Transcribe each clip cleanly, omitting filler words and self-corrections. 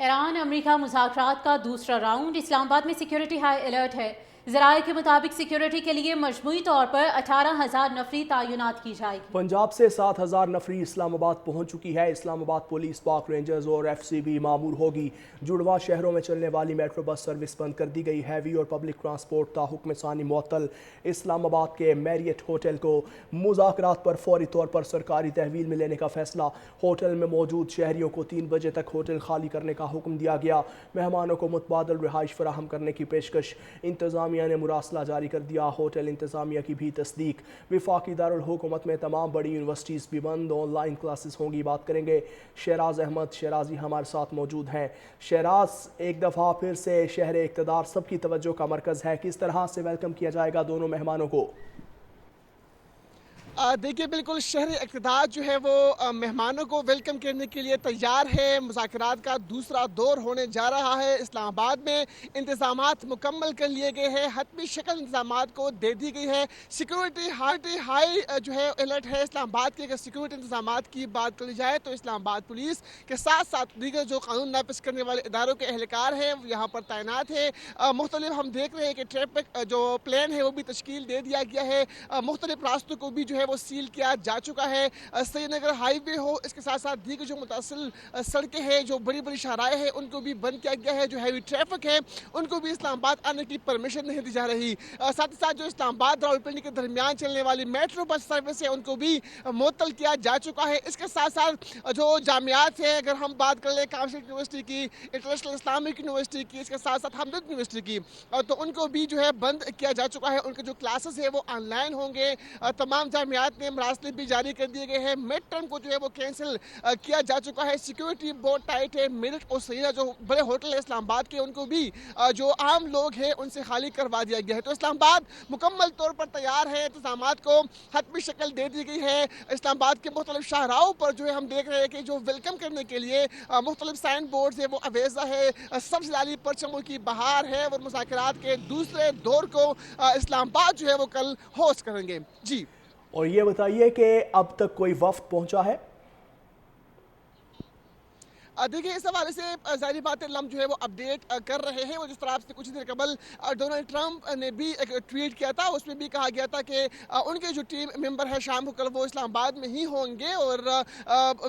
ایران امریکہ مذاکرات کا دوسرا راؤنڈ، اسلام آباد میں سیکیورٹی ہائی الرٹ ہے۔ ذرائع کے مطابق سیکیورٹی کے لیے مجموعی طور پر 18,000 نفری تعینات کی جائے گی۔ پنجاب سے 7,000 نفری اسلام آباد پہنچ چکی ہے۔ اسلام آباد پولیس، پاک رینجرز اور ایف سی بھی معمور ہوگی۔ جڑواں شہروں میں چلنے والی میٹرو بس سروس بند کر دی گئی۔ ہیوی اور پبلک ٹرانسپورٹ تا حکم ثانی معطل۔ اسلام آباد کے میریٹ ہوٹل کو مذاکرات پر فوری طور پر سرکاری تحویل میں لینے کا فیصلہ۔ ہوٹل میں موجود شہریوں کو 3 بجے تک ہوٹل خالی کرنے کا حکم دیا گیا۔ مہمانوں کو متبادل رہائش فراہم کرنے کی پیشکش۔ انتظامیہ نے مراسلہ جاری کر دیا۔ ہوٹل انتظامیہ کی بھی تصدیق۔ وفاقی دارالحکومت میں تمام بڑی یونیورسٹیز بھی بند، آن لائن کلاسز ہوں گی۔ بات کریں گے شہراز احمد شیرازی ہمارے ساتھ موجود ہیں۔ شہراز، ایک دفعہ پھر سے شہر اقتدار سب کی توجہ کا مرکز ہے، کس طرح سے ویلکم کیا جائے گا دونوں مہمانوں کو؟ دیکھیے، بالکل شہر اقتدار جو ہے وہ مہمانوں کو ویلکم کرنے کے لیے تیار ہے۔ مذاکرات کا دوسرا دور ہونے جا رہا ہے۔ اسلام آباد میں انتظامات مکمل کر لیے گئے ہیں، حتمی شکل انتظامات کو دے دی گئی ہے۔ سیکیورٹی ہائی جو ہے الرٹ ہے اسلام آباد کے۔ اگر سیکیورٹی انتظامات کی بات کری جائے تو اسلام آباد پولیس کے ساتھ ساتھ دیگر جو قانون نافذ کرنے والے اداروں کے اہلکار ہیں وہ یہاں پر تعینات ہیں۔ مختلف ہم دیکھ رہے ہیں کہ ٹریفک جو پلان ہے وہ بھی تشکیل دے دیا گیا ہے۔ مختلف راستوں کو بھی جو ہے وہ سیل کیا جا چکا ہے۔ سری نگر ہائی وے ہو، اس کے ساتھ ساتھ دیگر جو متصل سڑکیں ہیں، جو بڑی بڑی شاہراہیں ہیں، ان کو بھی بند کیا گیا ہے۔ جو ہیوی ٹریفک ہے ان کو بھی اسلام آباد آنے کی پرمیشن نہیں دی جا رہی۔ ساتھ ہی ساتھ جو اسلام آباد راولپنڈی کے درمیان چلنے والی میٹرو بس سروس ہے ان کو بھی معطل کیا جا چکا ہے۔ اس کے ساتھ ساتھ جو جامعات ہیں، اگر ہم بات کر لیں کامشل یونیورسٹی کی، انٹرنیشنل اسلامک یونیورسٹی کی، اس کے ساتھ ساتھ ہمدرد یونیورسٹی کی، تو ان کو بھی جو ہے بند کیا جا چکا ہے۔ ان کے جو کلاسز ہیں وہ آن لائن ہوں گے۔ تمام جامعات نے مراسلے بھی جاری کر دیے گئے ہیں۔ مڈ ٹرم کو جو ہے وہ کینسل کیا جا چکا ہے۔ سیکیورٹی بہت ٹائٹ ہے۔ میرٹ اور سرینا جو بڑے ہوٹل ہیں اسلام آباد کے، ان کو بھی جو عام لوگ ہیں ان سے خالی کروا دیا گیا ہے۔ تو اسلام آباد مکمل طور پر تیار ہے۔ انتظامات کو حتمی شکل دے دی گئی ہے۔ اسلام آباد کے مختلف شاہراہوں پر جو ہے ہم دیکھ رہے ہیں کہ جو ویلکم کرنے کے لیے مختلف سائن بورڈز ہیں وہ اویزہ ہے، سبز لالی پرچموں کی بہار ہے، اور مذاکرات کے دوسرے دور کو اسلام آباد جو ہے وہ کل ہوسٹ کریں گے۔ جی، اور یہ بتائیے کہ اب تک کوئی وفد پہنچا ہے؟ دیکھیں، اس حوالے سے ظاہری بات ہے ہم جو ہے وہ اپڈیٹ کر رہے ہیں۔ وہ جس طرح سے کچھ دیر قبل ڈونلڈ ٹرمپ نے بھی ایک ٹویٹ کیا تھا، اس میں بھی کہا گیا تھا کہ ان کے جو ٹیم ممبر ہے شام کو کل وہ اسلام آباد میں ہی ہوں گے، اور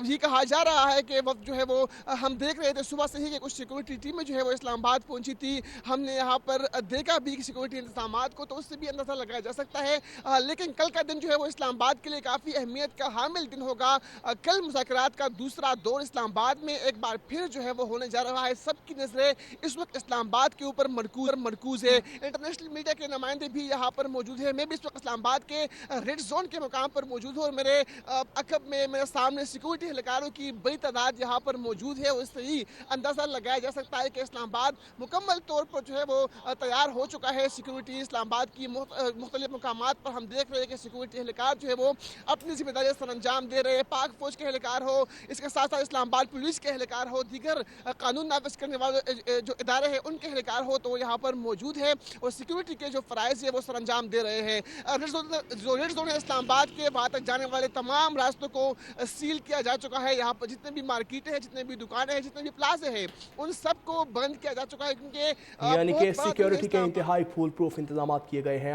یہ کہا جا رہا ہے کہ وقت جو ہے وہ ہم دیکھ رہے تھے صبح سے ہی کہ کچھ سیکورٹی ٹیمیں جو ہے وہ اسلام آباد پہنچی تھی۔ ہم نے یہاں پر دیکھا بھی سیکورٹی انتظامات کو، تو اس سے بھی اندازہ لگایا جا سکتا ہے۔ لیکن کل کا دن جو ہے وہ اسلام آباد کے لیے کافی اہمیت کا حامل دن ہوگا۔ کل مذاکرات کا دوسرا دور اسلام آباد میں ایک بار پھر جو ہے وہ ہونے جا رہا ہے۔ سب کی نظریں اس وقت اسلام آباد کے اوپر مرکوز ہے۔ انٹرنیشنل میڈیا کے نمائندے بھی یہاں پر موجود ہیں۔ میں بھی اس وقت اسلام آباد کے ریڈ زون کے مقام پر موجود ہوں، اور میرے عقب میں میرے سامنے سیکورٹی اہلکاروں کی بڑی تعداد یہاں پر موجود ہے۔ اس سے ہی اندازہ لگایا جا سکتا ہے کہ اسلام آباد مکمل طور پر جو ہے وہ تیار ہو چکا ہے۔ سیکورٹی اسلام آباد کی مختلف مقامات پر ہم دیکھ رہے ہیں کہ سیکورٹی اہلکار جو ہے وہ اپنی ذمہ داریاں سر انجام دے رہے ہیں۔ پاک فوج کے اہلکار ہو، اس کے ساتھ ساتھ اسلام آباد پولیس کے اہلکار ہو، دیگر قانون نافذ کرنے والے جو ادارے ہیں ان کے اہلکار ہو، تو وہ یہاں پر موجود ہے اور سیکورٹی کے جو فرائض ہیں وہ سر انجام دے رہے ہیں۔ ریڈ زون ہے اسلام آباد کے، وہاں تک جانے والے تمام راستوں کو سیل کیا جا چکا ہے۔ یہاں پر جتنے بھی مارکیٹیں ہیں، جتنے بھی دکانیں ہیں، جتنے بھی پلازے ہیں، ان سب کو بند کیا جا چکا ہے، کیونکہ یعنی کہ سیکیورٹی کے انتہائی پھول پروف انتظامات کیے گئے ہیں۔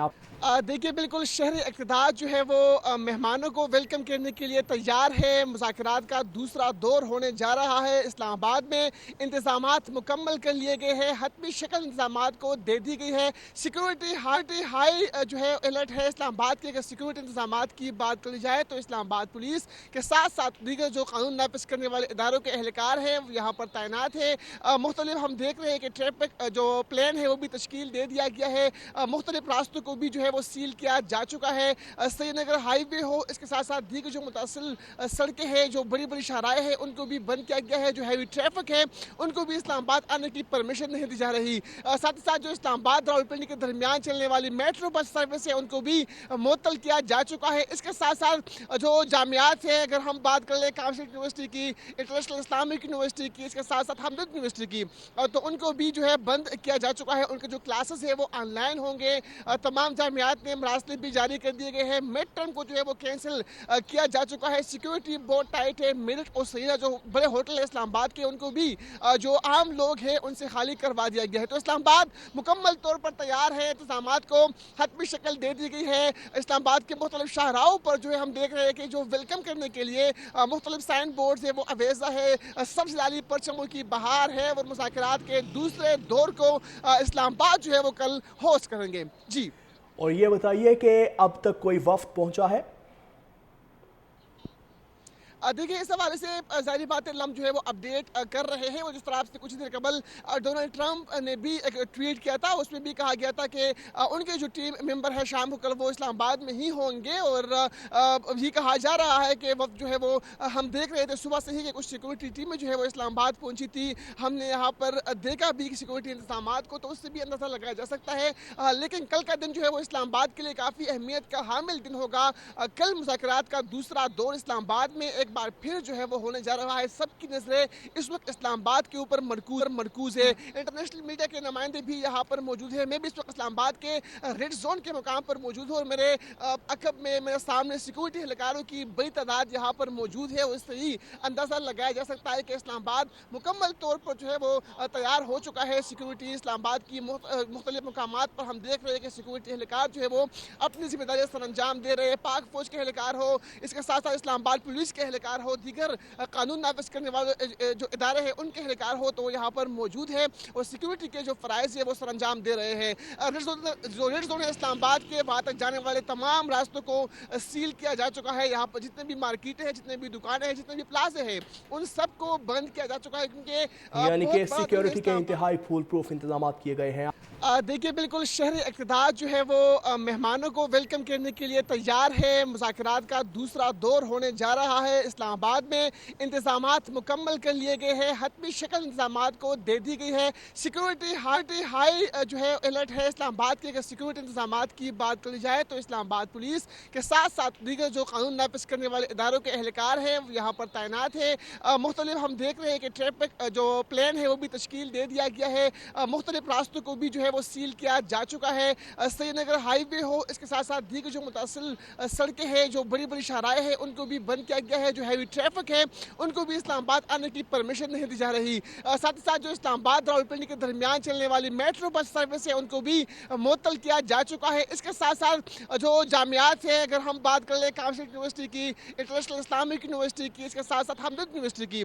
دیکھیے، بالکل شہر اقتدار جو ہے وہ مہمانوں کو ویلکم کرنے کے لیے تیار ہے۔ مذاکرات کا دوسرا دور ہونے جا رہا ہے۔ اسلام آباد میں انتظامات مکمل کر لیے گئے ہیں، حتمی شکل انتظامات کو دے دی گئی ہے۔ سیکیورٹی ہائی جو ہے الرٹ ہے اسلام آباد کے۔ اگر سیکیورٹی انتظامات کی بات کری جائے تو اسلام آباد پولیس کے ساتھ ساتھ دیگر جو قانون نافذ کرنے والے اداروں کے اہلکار ہیں وہ یہاں پر تعینات ہیں۔ مختلف ہم دیکھ رہے ہیں کہ ٹریفک جو پلان ہے وہ بھی تشکیل دے دیا گیا ہے۔ مختلف راستوں کو بھی جو ہے وہ سیل کیا جا چکا ہے۔ سری نگر ہائی وے ہو، اس کے ساتھ ساتھ دیگر جو متصل سڑکیں ہیں، جو بڑی بڑی شاہراہیں ہیں، ان کو بھی بند کیا گیا ہے۔ جو ہیوی ٹریفک ہے ان کو بھی اسلام آباد آنے کی پرمیشن نہیں دی جا رہی۔ ساتھ ہی ساتھ جو اسلام آباد راولپنڈی کے درمیان چلنے والی میٹرو بس سروس ہے ان کو بھی معطل کیا جا چکا ہے۔ اس کے ساتھ ساتھ جو جامعات ہیں، اگر ہم بات کر لیں کامشل یونیورسٹی کی، انٹرنیشنل اسلامک یونیورسٹی کی، اس کے ساتھ ساتھ ہمدرد یونیورسٹی کی، تو ان کو بھی جو ہے بند کیا جا چکا ہے۔ ان کے جو کلاسز ہیں وہ آن لائن ہوں گے۔ تمام جامعات نے مراسلے بھی جاری کر دیے گئے ہیں۔ مڈ ٹرم کو جو ہے وہ کینسل کیا جا چکا ہے۔ سیکیورٹی بہت ٹائٹ ہے۔ میرٹ اور سرینا جو بڑے ہوٹل ہیں اسلام اسلام آباد کے ان کو بھی جو عام لوگ ہیں ان سے خالی کروا دیا گیا ہے. تو اسلام آباد مکمل طور پر تیار ہے, انتظامات کو حتمی شکل دے دی گئی ہے. اسلام آباد کے مختلف شاہراہوں پر جو ہے ہم دیکھ رہے ہیں کہ جو ویلکم کرنے کے لیے مختلف سائن بورڈز ہیں وہ اویزہ ہے, سبز لالی پرچموں کی بہار ہے, اور مذاکرات کے دوسرے دور کو اسلام آباد جو ہے وہ کل ہوسٹ کریں گے. جی, اور یہ بتائیے کہ اب تک کوئی وفد پہنچا ہے؟ دیکھیے اس حوالے سے ظاہری بات ہے لم جو ہے وہ اپڈیٹ کر رہے ہیں. وہ جس طرح سے کچھ دیر قبل ڈونلڈ ٹرمپ نے بھی ایک ٹویٹ کیا تھا, اس میں بھی کہا گیا تھا کہ ان کے جو ٹیم ممبر ہے شام کو کل وہ اسلام آباد میں ہی ہوں گے. اور یہ کہا جا رہا ہے کہ وقت جو ہے وہ ہم دیکھ رہے تھے صبح سے ہی کہ کچھ سیکورٹی ٹیمیں جو ہے وہ اسلام آباد پہنچی تھی. ہم نے یہاں پر دیکھا بھی سیکورٹی انتظامات کو, تو اس سے بھی اندازہ لگایا جا سکتا ہے. لیکن کل کا دن جو ہے وہ اسلام آباد کے لیے کافی اہمیت کا حامل دن ہوگا. کل مذاکرات کا دوسرا دور اسلام آباد میں ایک بار پھر جو ہے وہ ہونے جا رہا ہے. سب کی نظریں اس وقت اسلام آباد کے اوپر مرکوز ہے. انٹرنیشنل میڈیا کے نمائندے بھی یہاں پر موجود ہیں. میں بھی اس وقت اسلام آباد کے ریڈ زون کے مقام پر موجود ہوں, اور میرے عقب میں میرے سامنے سیکورٹی اہلکاروں کی بڑی تعداد یہاں پر موجود ہے. اس سے ہی اندازہ لگایا جا سکتا ہے کہ اسلام آباد مکمل طور پر جو ہے وہ تیار ہو چکا ہے. سیکورٹی اسلام آباد کی مختلف مقامات پر ہم دیکھ رہے ہیں کہ سیکورٹی اہلکار جو ہے وہ اپنی ذمہ داریاں سر انجام دے رہے ہیں. پاک فوج کے اہلکار ہو, اس کے ساتھ ساتھ اسلام آباد پولیس کے اہلکار ہو, دیگر قانون نافذ کرنے والے جو ادارے ہیں ان کے اہلکار ہو, تو وہ یہاں پر موجود ہے اور سیکورٹی کے جو فرائض ہیں وہ سر انجام دے رہے ہیں. ریڈ زون اسلام آباد کے وہاں تک جانے والے تمام راستوں کو سیل کیا جا چکا ہے. یہاں پر جتنے بھی مارکیٹیں ہیں, جتنے بھی دکانیں ہیں, جتنے بھی پلازے ہیں, ان سب کو بند کیا جا چکا ہے, کیونکہ یعنی کہ سیکیورٹی کے انتہائی پھول پروف انتظامات کیے گئے ہیں. دیکھیے بالکل شہر اقتدار جو ہے وہ مہمانوں کو ویلکم کرنے کے لیے تیار ہے. مذاکرات کا دوسرا دور ہونے جا رہا ہے. اسلام آباد میں انتظامات مکمل کر لیے گئے ہیں, حتمی شکل انتظامات کو دے دی گئی ہے. سیکورٹی ہائی جو ہے الرٹ ہے اسلام آباد کے. اگر سیکورٹی انتظامات کی بات کری جائے تو اسلام آباد پولیس کے ساتھ ساتھ دیگر جو قانون نافذ کرنے والے اداروں کے اہلکار ہیں یہاں پر تعینات ہیں. مختلف ہم دیکھ رہے ہیں کہ ٹریفک جو پلان ہے وہ بھی تشکیل دے دیا گیا ہے. مختلف راستوں کو بھی جو ہے وہ سیل کیا جا چکا ہے. سری نگر ہائی وے ہو, اس کے ساتھ ساتھ دیگر جو متصل سڑکیں ہیں, جو بڑی بڑی شاہراہیں ہیں, ان کو بھی بند کیا گیا ہے. جو ہیوی ٹریفک ہے ان کو بھی اسلام آباد آنے کی پرمیشن نہیں دی جا رہی. ساتھ ہی ساتھ جو اسلام آباد راولپنڈی کے درمیان چلنے والی میٹرو بس سروس ہے ان کو بھی معطل کیا جا چکا ہے. اس کے ساتھ ساتھ جو جامعات ہیں, اگر ہم بات کر لیں کامسٹ یونیورسٹی کی, انٹرنیشنل اسلامک یونیورسٹی کی, اس کے ساتھ ساتھ ہمدرد یونیورسٹی کی,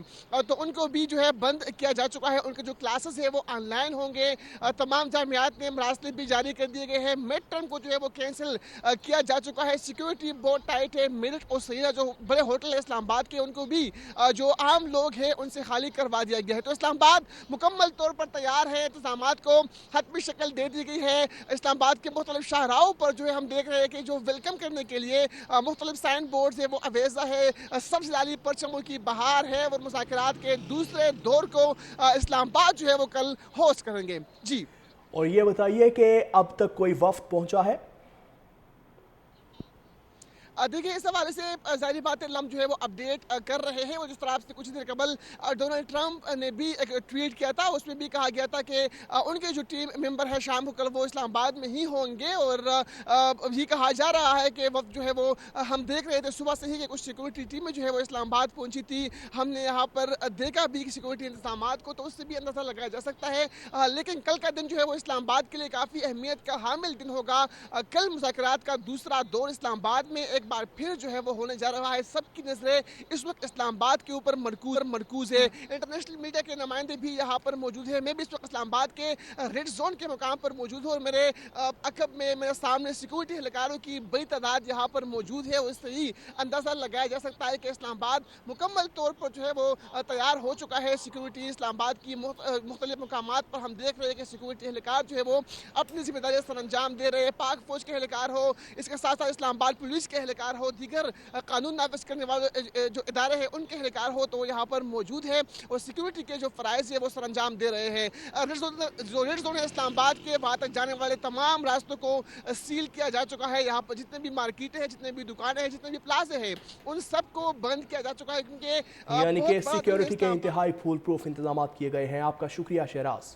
تو ان کو بھی جو ہے بند کیا جا چکا ہے. ان کے جو کلاسز ہیں وہ آن لائن ہوں گے. تمام جامعات میں مراسلے بھی جاری کر دیے گئے ہیں. مڈ ٹرم کو جو ہے وہ کینسل کیا جا چکا ہے. سیکورٹی بہت ٹائٹ ہے. میرٹھ اور سیرا جو بڑے ہوٹل ہیں اسلام آباد کے, ان کو بھی جو عام لوگ ہیں ان سے خالی کروا دیا گیا ہے. تو اسلام آباد مکمل طور پر تیار ہے, انتظامات کو حتمی شکل دے دی گئی ہے. اسلام آباد کے مختلف شاہراہوں پر جو ہے ہم دیکھ رہے ہیں کہ جو ویلکم کرنے کے لیے مختلف سائن بورڈز ہیں وہ اویزہ ہے, سبز لالی پرچموں کی بہار ہے, اور مذاکرات کے دوسرے دور کو اسلام آباد جو ہے وہ کل ہوسٹ کریں گے. جی, اور یہ بتائیے کہ اب تک کوئی وفد پہنچا ہے؟ دیکھیے اس حوالے سے ظاہری بات ہے لم جو ہے وہ اپڈیٹ کر رہے ہیں. وہ جس طرح سے کچھ دیر قبل ڈونلڈ ٹرمپ نے بھی ایک ٹویٹ کیا تھا, اس میں بھی کہا گیا تھا کہ ان کے جو ٹیم ممبر ہے شام کو کل وہ اسلام آباد میں ہی ہوں گے. اور یہ کہا جا رہا ہے کہ وقت جو ہے وہ ہم دیکھ رہے تھے صبح سے ہی کہ کچھ سیکورٹی ٹیمیں جو ہے وہ اسلام آباد پہنچی تھی. ہم نے یہاں پر دیکھا بھی سیکورٹی انتظامات کو, تو اس سے بھی اندازہ لگایا جا سکتا ہے. لیکن کل کا دن جو ہے وہ اسلام آباد کے لیے کافی اہمیت کا حامل دن ہوگا. کل مذاکرات کا دوسرا دور اسلام آباد میں ایک بار پھر جو ہے وہ ہونے جا رہا ہے. سب کی نظریں اس وقت اسلام آباد کے اوپر مرکوز ہے. انٹرنیشنل میڈیا کے نمائندے بھی یہاں پر موجود ہیں. میں بھی اس وقت اسلام آباد کے ریڈ زون کے مقام پر موجود ہوں, اور میرے عقب میں میرے سامنے سیکورٹی اہلکاروں کی بڑی تعداد یہاں پر موجود ہے. اس سے ہی اندازہ لگایا جا سکتا ہے کہ اسلام آباد مکمل طور پر جو ہے وہ تیار ہو چکا ہے. سیکورٹی اسلام آباد کی مختلف مقامات پر ہم دیکھ رہے ہیں کہ سیکورٹی اہلکار جو ہے وہ اپنی ذمہ داریاں سر انجام دے رہے ہیں. پاک فوج کے اہلکار ہو, اس کے ساتھ ساتھ اسلام آباد پولیس کے اہلکار ہو, دیگر قانون نافذ کرنے والے جو ادارے ہیں ان کے اہلکار ہو, تو وہ یہاں پر موجود ہے اور سیکورٹی کے جو فرائض ہیں وہ سر انجام دے رہے ہیں. ریڈ زون اسلام آباد کے وہاں تک جانے والے تمام راستوں کو سیل کیا جا چکا ہے. یہاں پر جتنے بھی مارکیٹیں ہیں, جتنے بھی دکانیں ہیں, جتنے بھی پلازے ہیں, ان سب کو بند کیا جا چکا ہے, کیونکہ یعنی کہ سیکیورٹی کے انتہائی پھول پروف انتظامات کیے گئے ہیں. آپ کا شکریہ شہراز.